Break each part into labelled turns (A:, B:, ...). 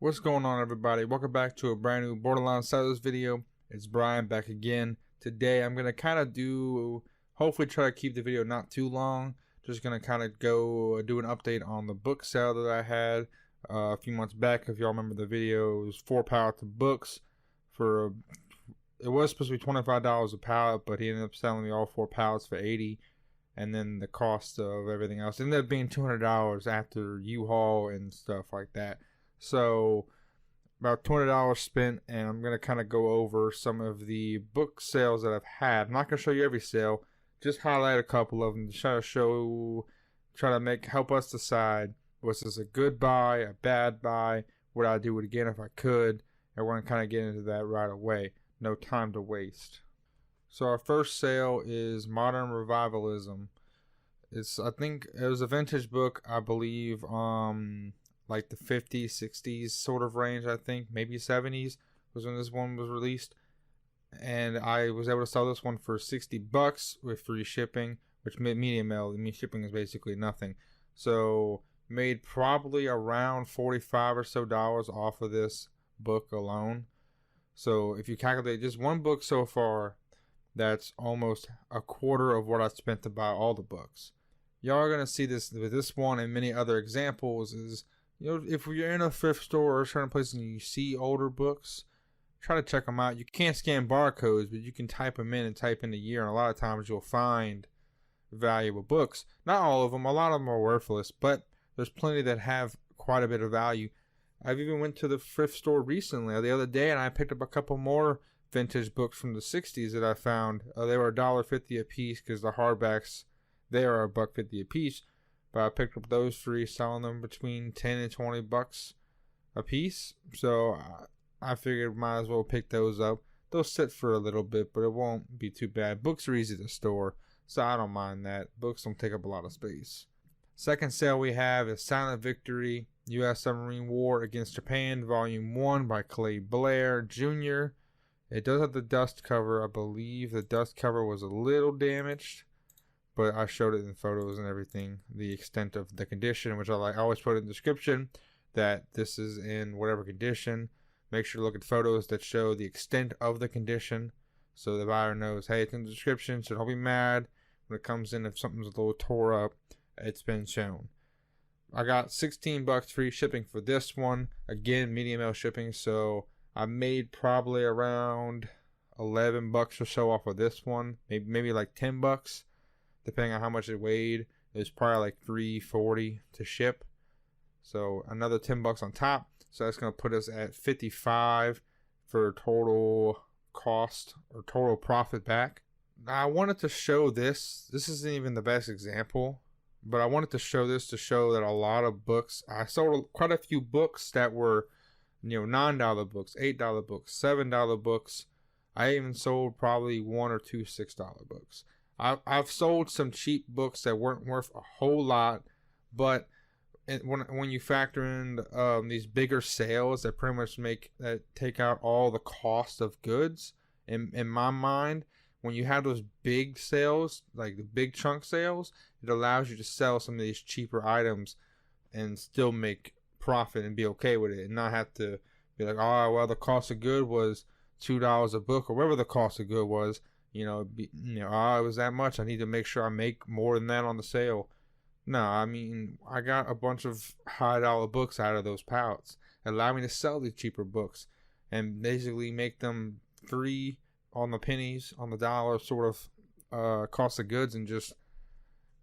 A: What's going on, everybody? Welcome back to a brand new BorderlineSellers video. It's Brian back again. Today I'm going to kind of hopefully try to keep the video not too long. Just going to kind of go do an update on the book sale that I had a few months back. If y'all remember the video, it was 4 pallets of books it was supposed to be $25 a pallet, but he ended up selling me all 4 pallets for $80. And then the cost of everything else ended up being $200 after U-Haul and stuff like that. So about $20 spent, and I'm going to kind of go over some of the book sales that I've had. I'm not going to show you every sale, just highlight a couple of them to help us decide, was this a good buy, a bad buy, would I do it again if I could, and we're going to kind of get into that right away. No time to waste. So our first sale is Modern Revivalism. I think it was a vintage book, I believe, like the 50s, 60s sort of range, I think. Maybe 70s was when this one was released. And I was able to sell this one for $60 with free shipping, which medium mail, shipping is basically nothing. So made probably around $45 or so off of this book alone. So if you calculate just one book so far, that's almost a quarter of what I spent to buy all the books. Y'all are going to see this with this one and many other examples is, if you're in a thrift store or certain places and you see older books, try to check them out. You can't scan barcodes, but you can type them in and type in the year, and a lot of times you'll find valuable books. Not all of them. A lot of them are worthless, but there's plenty that have quite a bit of value. I've even went to the thrift store recently, the other day, and I picked up a couple more vintage books from the 60s that I found. They were $1.50 a piece because the hardbacks there are $1.50 a piece. But I picked up those 3, selling them between $10 and $20 a piece. So I figured might as well pick those up. They'll sit for a little bit, but it won't be too bad. Books are easy to store, so I don't mind that. Books don't take up a lot of space. Second sale we have is Silent Victory, U.S. Submarine War Against Japan, Volume 1 by Clay Blair Jr. It does have the dust cover. I believe the dust cover was a little damaged, but I showed it in photos and everything, the extent of the condition, which I always put in the description that this is in whatever condition. Make sure to look at photos that show the extent of the condition so the buyer knows, hey, it's in the description, so don't be mad when it comes in if something's a little tore up. It's been shown. I got $16 free shipping for this one. Again, medium mail shipping, so I made probably around $11 or so off of this one. Maybe like $10. Depending on how much it weighed. It was probably like $3.40 to ship. So another $10 on top. So that's going to put us at $55 for total cost or total profit back. Now I wanted to show this. This isn't even the best example, but I wanted to show this to show that a lot of books. I sold quite a few books that were, $9 books, $8 books, $7 books. I even sold probably 1 or 2 $6 books. I've sold some cheap books that weren't worth a whole lot, but when you factor in these bigger sales that pretty much take out all the cost of goods, in my mind, when you have those big sales, like the big chunk sales, it allows you to sell some of these cheaper items and still make profit and be okay with it, and not have to be like, oh, well, the cost of good was $2 a book or whatever the cost of good was. It was that much. I need to make sure I make more than that on the sale. No, I mean, I got a bunch of high dollar books out of those pallets. Allow me to sell these cheaper books and basically make them 3 on the pennies, on the dollar sort of cost of goods. And just,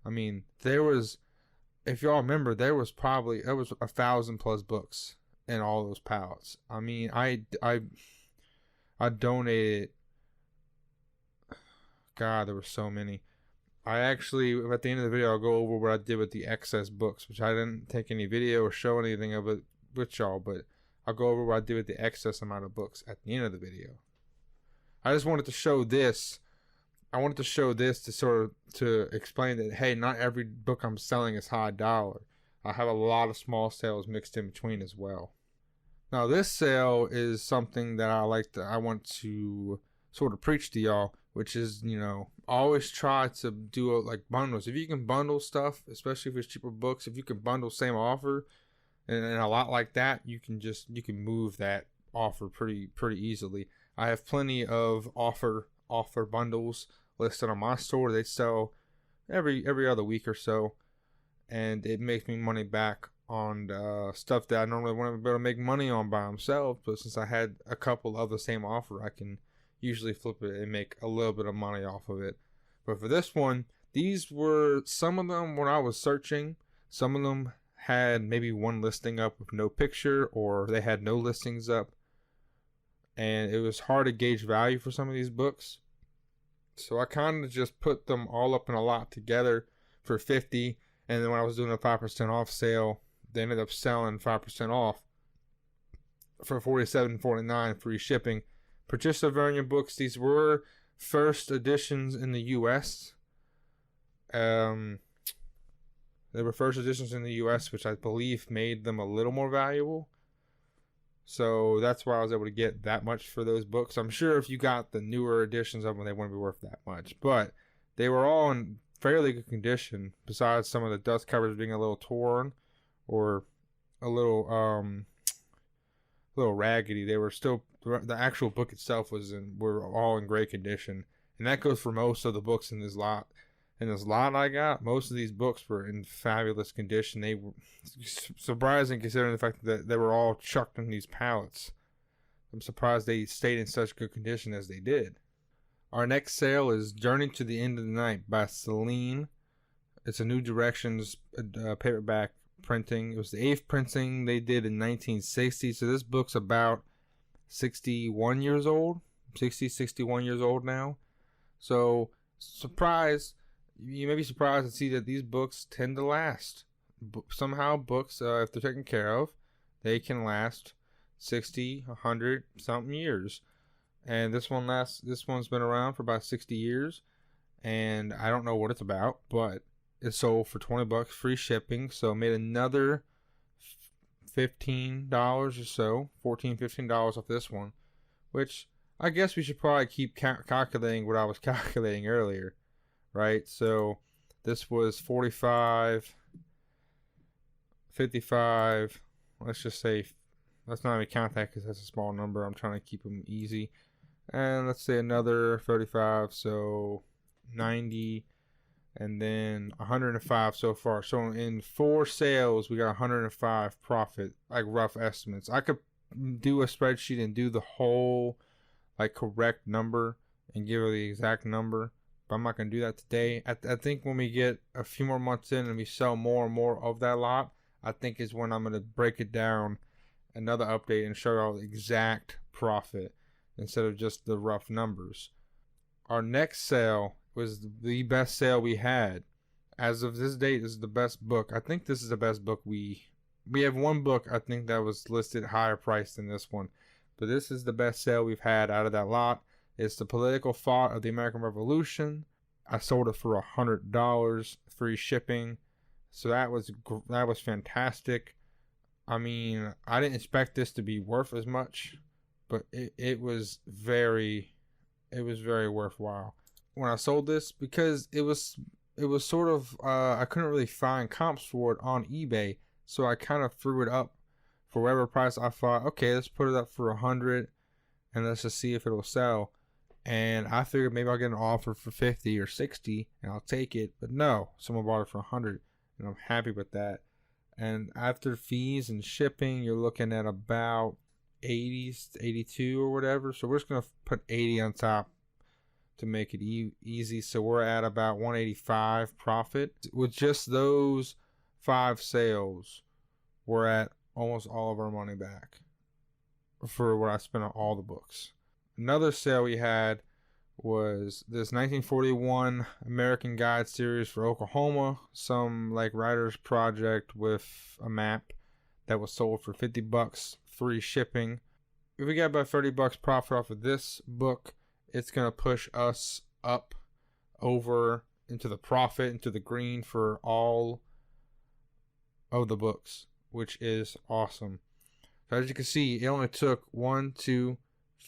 A: if y'all remember, there was 1,000+ books in all those pallets. I donated. God, there were so many. I actually, at the end of the video, I'll go over what I did with the excess books, which I didn't take any video or show anything of it with y'all, but I'll go over what I did with the excess amount of books at the end of the video. I just wanted to show this. I wanted to show this to explain that, hey, not every book I'm selling is high dollar. I have a lot of small sales mixed in between as well. Now, this sale is something that I want to sort of preach to y'all, which is, always try to do like bundles. If you can bundle stuff, especially if it's cheaper books, if you can bundle same offer, and a lot like that, you can move that offer pretty easily. I have plenty of offer bundles listed on my store. They sell every other week or so, and it makes me money back on stuff that I normally wouldn't be able to make money on by themselves. But since I had a couple of the same offer, I can usually flip it and make a little bit of money off of it. But for this one, these were some of them when I was searching. Some of them had maybe one listing up with no picture, or they had no listings up, and it was hard to gauge value for some of these books. So I kind of just put them all up in a lot together for $50, and then when I was doing a 5% off sale, they ended up selling 5% off for $47.49 free shipping. Patricia Vernon books. These were first editions in the U.S. They were first editions in the U.S., which I believe made them a little more valuable. So that's why I was able to get that much for those books. I'm sure if you got the newer editions of them, they wouldn't be worth that much. But they were all in fairly good condition, besides some of the dust covers being a little torn or a little raggedy. They were still, the actual book itself were all in great condition, and that goes for most of the books in this lot. In this lot I got, most of these books were in fabulous condition. They were surprising considering the fact that they were all chucked in these pallets. I'm surprised they stayed in such good condition as they did. Our next sale is Journey to the End of the Night by Celine. It's a New Directions paperback printing. It was the 8th printing they did in 1960. So this book's about 61 years old. 61 years old now. So you may be surprised to see that these books tend to last. Somehow books, if they're taken care of, they can last 60, 100 something years. And this one's been around for about 60 years, and I don't know what it's about, but it sold for $20 free shipping, so made another $15 or so, $14-15 off this one, which I guess we should probably keep calculating what I was calculating earlier, right? So this was 45, 55, let's just say, let's not even count that because that's a small number. I'm trying to keep them easy. And let's say another 35, so 90, and then 105 so far. So in 4 sales, we got 105 profit, like rough estimates. I could do a spreadsheet and do the whole like correct number and give her the exact number, but I'm not going to do that today. I think when we get a few more months in and we sell more and more of that lot, I think is when I'm going to break it down, another update, and show you all the exact profit instead of just the rough numbers. Our next sale was the best sale we had. As of this date, this is the best book. I think this is the best book we have one book I think that was listed higher price than this one, but this is the best sale we've had out of that lot. It's The Political Thought of the American Revolution. I sold it for $100 free shipping, so that was fantastic. I mean, I didn't expect this to be worth as much, but it was very worthwhile when I sold this, because it was sort of I couldn't really find comps for it on eBay, so I kind of threw it up for whatever price I thought, okay, let's put it up for 100 and let's just see if it'll sell. And I figured maybe I'll get an offer for 50 or 60 and I'll take it, but no, someone bought it for 100, and I'm happy with that. And after fees and shipping, you're looking at about 80, 82 or whatever. So we're just going to put 80 on top to make it easy. So we're at about 185 profit. With just those 5 sales, we're at almost all of our money back for what I spent on all the books. Another sale we had was this 1941 American Guide series for Oklahoma, some like writer's project with a map that was sold for $50 free shipping. If we got about $30 profit off of this book, it's going to push us up over into the profit, into the green for all of the books, which is awesome. So as you can see, it only took 1, 2,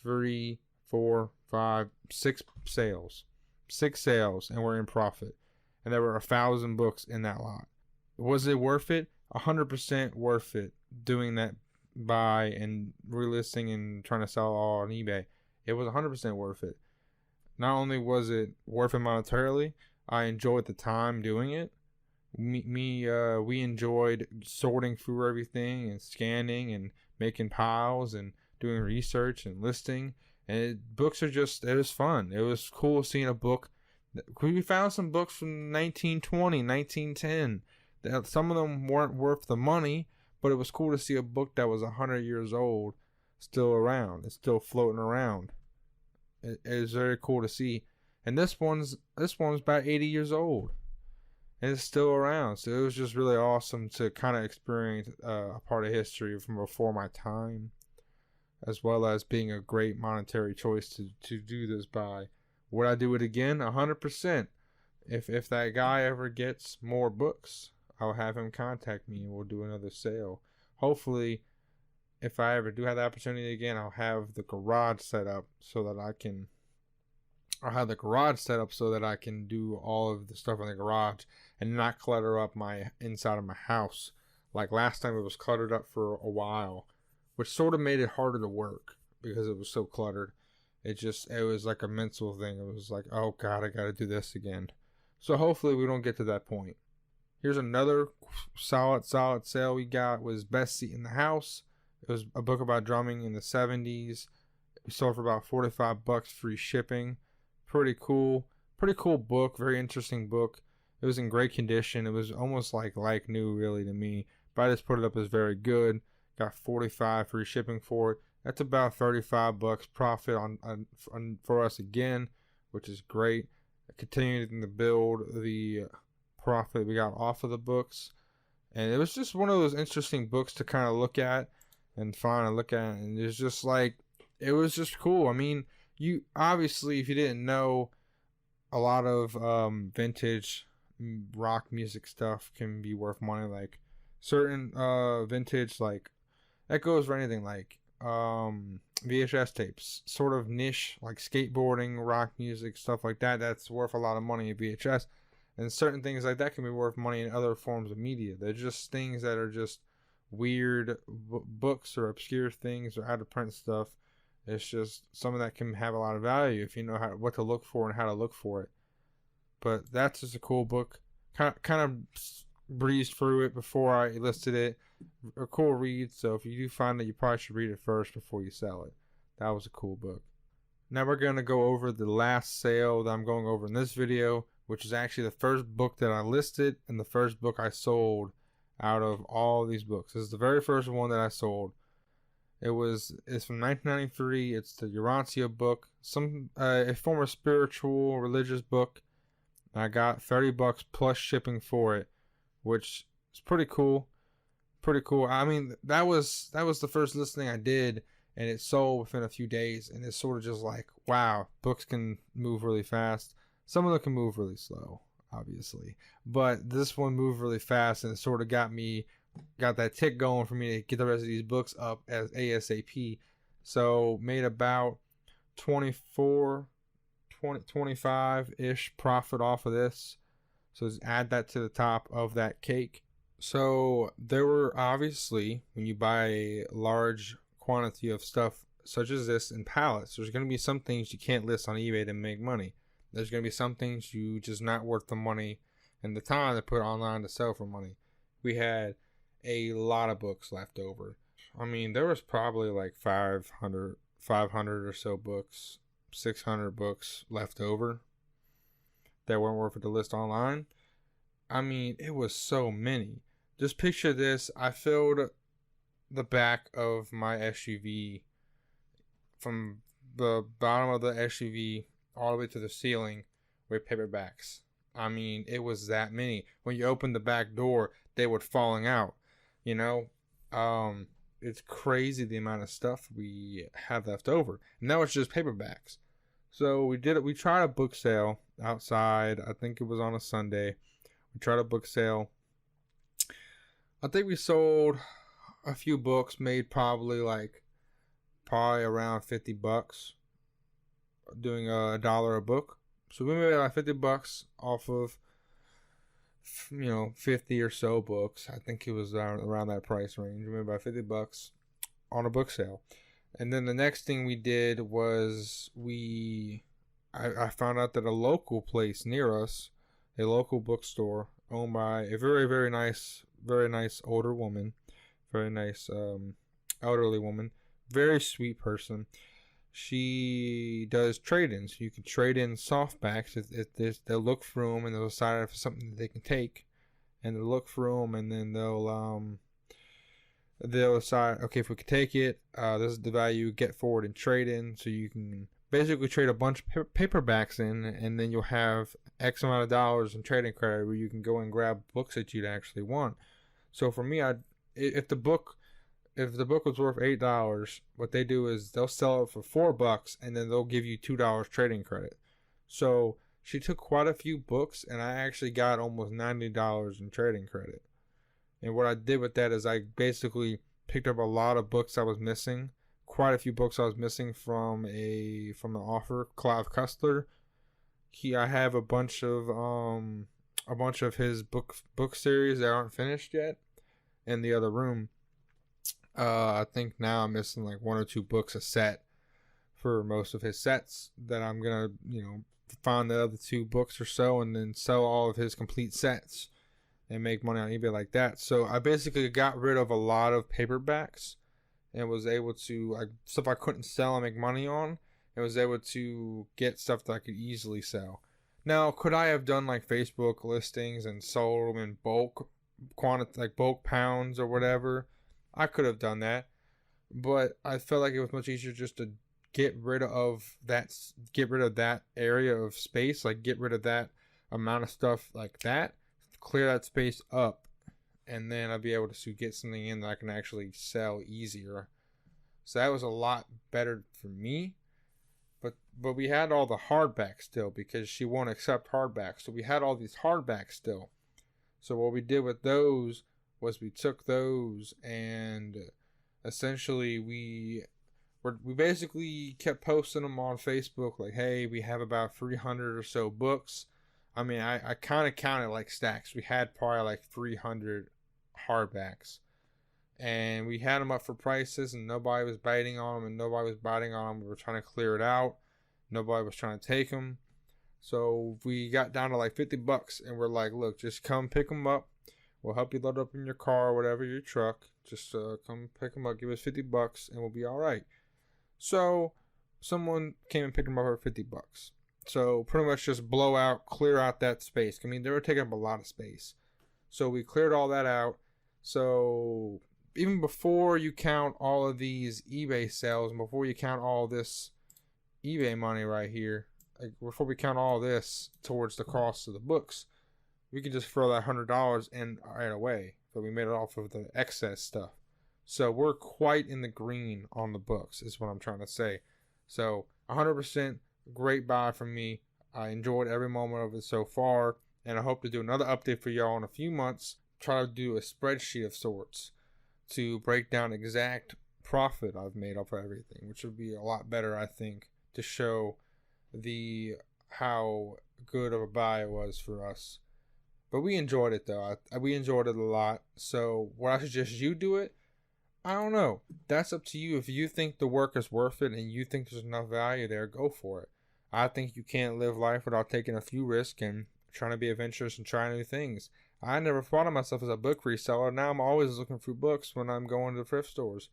A: 3, 4, 5, 6 sales. 6 sales, and we're in profit. And there were 1,000 books in that lot. Was it worth it? 100% worth it. doing that buy and relisting and trying to sell all on eBay, it was 100% worth it. Not only was it worth it monetarily, I enjoyed the time doing it. We enjoyed sorting through everything and scanning and making piles and doing research and listing. And books are just, it was fun. It was cool seeing a book. We found some books from 1920, 1910. Some of them weren't worth the money, but it was cool to see a book that was 100 years old still around. It's still floating around. It is very cool to see. And this one's about 80 years old. And it's still around. So it was just really awesome to kind of experience a part of history from before my time, as well as being a great monetary choice to do this by. Would I do it again? 100%. If that guy ever gets more books, I'll have him contact me and we'll do another sale. Hopefully, if I ever do have the opportunity again, I'll have the garage set up so that I can do all of the stuff in the garage and not clutter up my inside of my house. Like last time, it was cluttered up for a while, which sort of made it harder to work because it was so cluttered. It was like a mental thing. It was like, oh God, I got to do this again. So hopefully we don't get to that point. Here's another solid sale we got. Was Best Seat in the House. It was a book about drumming in the 70s. We sold for about $45, free shipping. Pretty cool book. Very interesting book. It was in great condition. It was almost like new really to me. But I just put it up as very good. Got $45 free shipping for it. That's about $35 profit on for us again, which is great. Continuing to build the profit we got off of the books. And it was just one of those interesting books to kind of look at and find and look at. And it's just like, it was just cool. I mean, you obviously, if you didn't know, a lot of vintage rock music stuff can be worth money. Like certain vintage, like that goes for anything, like VHS tapes, sort of niche, like skateboarding, rock music, stuff like that. That's worth a lot of money in VHS. And certain things like that can be worth money in other forms of media. They're just things that are just weird books or obscure things or out of print stuff. It's just some of that can have a lot of value if you know what to look for and how to look for it. But that's just a cool book. Kind of breezed through it before I listed it. A cool read. So if you do find it, you probably should read it first before you sell it. That was a cool book. Now we're going to go over the last sale that I'm going over in this video, which is actually the first book that I listed and the first book I sold out of all these books. This is the very first one that I sold. It's from 1993. It's the Urantia book, a former spiritual religious book. I got $30 plus shipping for it, which is pretty cool. Pretty cool. I mean, that was the first listing I did, and it sold within a few days. And it's sort of just like, wow, books can move really fast. Some of them can move really slow, obviously, but this one moved really fast, and it sort of got that tick going for me to get the rest of these books up as ASAP. So made about 25-ish profit off of this. So just add that to the top of that cake. So there were obviously, when you buy a large quantity of stuff such as this in pallets, there's going to be some things you can't list on eBay to make money. There's going to be some things you just not worth the money and the time to put online to sell for money. We had a lot of books left over. I mean, there was probably like 500 or so books, 600 books left over that weren't worth it to list online. I mean, it was so many. Just picture this. I filled the back of my SUV from the bottom of the SUV all the way to the ceiling with paperbacks. I mean, it was that many. When you opened the back door, they were falling out. You know, it's crazy the amount of stuff we have left over. And that was just paperbacks. So we tried a book sale outside. I think it was on a Sunday. We tried a book sale. I think we sold a few books, made probably around $50, doing $1 a book. So we made like $50 off of 50 or so books. I think it was around that price range, maybe about $50 on a book sale. And then the next thing we did was I found out that a local place near us, a local bookstore owned by a very, very nice older woman, very nice elderly woman, very sweet person. She does trade-ins. You can trade in softbacks. They'll look through them and they'll decide if it's something that they can take, and they'll look through them and then they'll decide, okay, if we can take it, this is the value, get forward and trade in. So you can basically trade a bunch of paperbacks in, and then you'll have X amount of dollars in trading credit where you can go and grab books that you'd actually want. So for me, if the book was worth $8, what they do is they'll sell it for $4, and then they'll give you $2 trading credit. So she took quite a few books, and I actually got almost $90 in trading credit. And what I did with that is I basically picked up a lot of books I was missing, quite a few books I was missing from an offer. Clive Cussler, I have a bunch of his book series that aren't finished yet in the other room. I think now I'm missing like 1 or 2 books a set for most of his sets that I'm gonna find the other 2 books or so and then sell all of his complete sets and make money on eBay like that. So I basically got rid of a lot of paperbacks and was able to, stuff I couldn't sell and make money on, and was able to get stuff that I could easily sell. Now, could I have done like Facebook listings and sold them in bulk quantity, like bulk pounds or whatever? I could have done that, but I felt like it was much easier just to get rid of that area of space, like get rid of that amount of stuff like that, clear that space up, and then I'll be able to get something in that I can actually sell easier. So that was a lot better for me. But we had all the hardbacks still because she won't accept hardbacks. So we had all these hardbacks still. So what we did with those was we took those and essentially we basically kept posting them on Facebook like, hey, we have about 300 or so books. I mean, I kind of counted like stacks. We had probably like 300 hardbacks. And we had them up for prices and nobody was biting on them We were trying to clear it out. Nobody was trying to take them. So we got down to like $50 and we're like, look, just come pick them up. We'll help you load up in your car or whatever, your truck. Just come pick them up, give us $50 and we'll be all right. So someone came and picked them up for $50. So pretty much just clear out that space. I mean, they were taking up a lot of space. So we cleared all that out. So even before you count all of these eBay sales and before you count all this eBay money right here, like before we count all this towards the cost of the books, we could just throw that $100 in right away. But we made it off of the excess stuff. So we're quite in the green on the books is what I'm trying to say. So 100% great buy from me. I enjoyed every moment of it so far. And I hope to do another update for y'all in a few months. Try to do a spreadsheet of sorts to break down exact profit I've made off of everything, which would be a lot better, I think, to show how good of a buy it was for us. But we enjoyed it though. We enjoyed it a lot. So would I suggest you do it? I don't know. That's up to you. If you think the work is worth it and you think there's enough value there, go for it. I think you can't live life without taking a few risks and trying to be adventurous and trying new things. I never thought of myself as a book reseller. Now I'm always looking for books when I'm going to thrift stores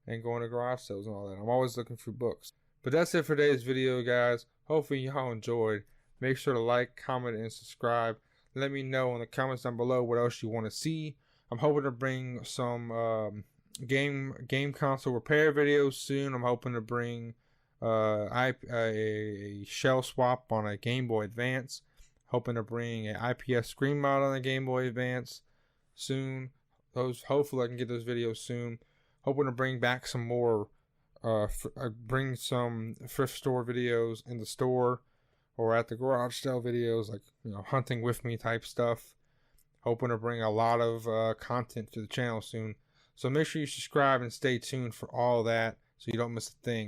A: and going to garage sales and all that. I'm always looking for books. But that's it for today's video, guys. Hopefully y'all enjoyed. Make sure to like, comment, and subscribe. Let me know in the comments down below what else you want to see. I'm hoping to bring some game console repair videos soon. I'm hoping to bring a shell swap on a Game Boy Advance. Hoping to bring an IPS screen mod on the Game Boy Advance soon. Hopefully I can get those videos soon. Hoping to bring back some more, bring some thrift store videos in the store or at the garage sale videos, like hunting with me type stuff. Hoping to bring a lot of content to the channel soon. So make sure you subscribe and stay tuned for all that so you don't miss a thing.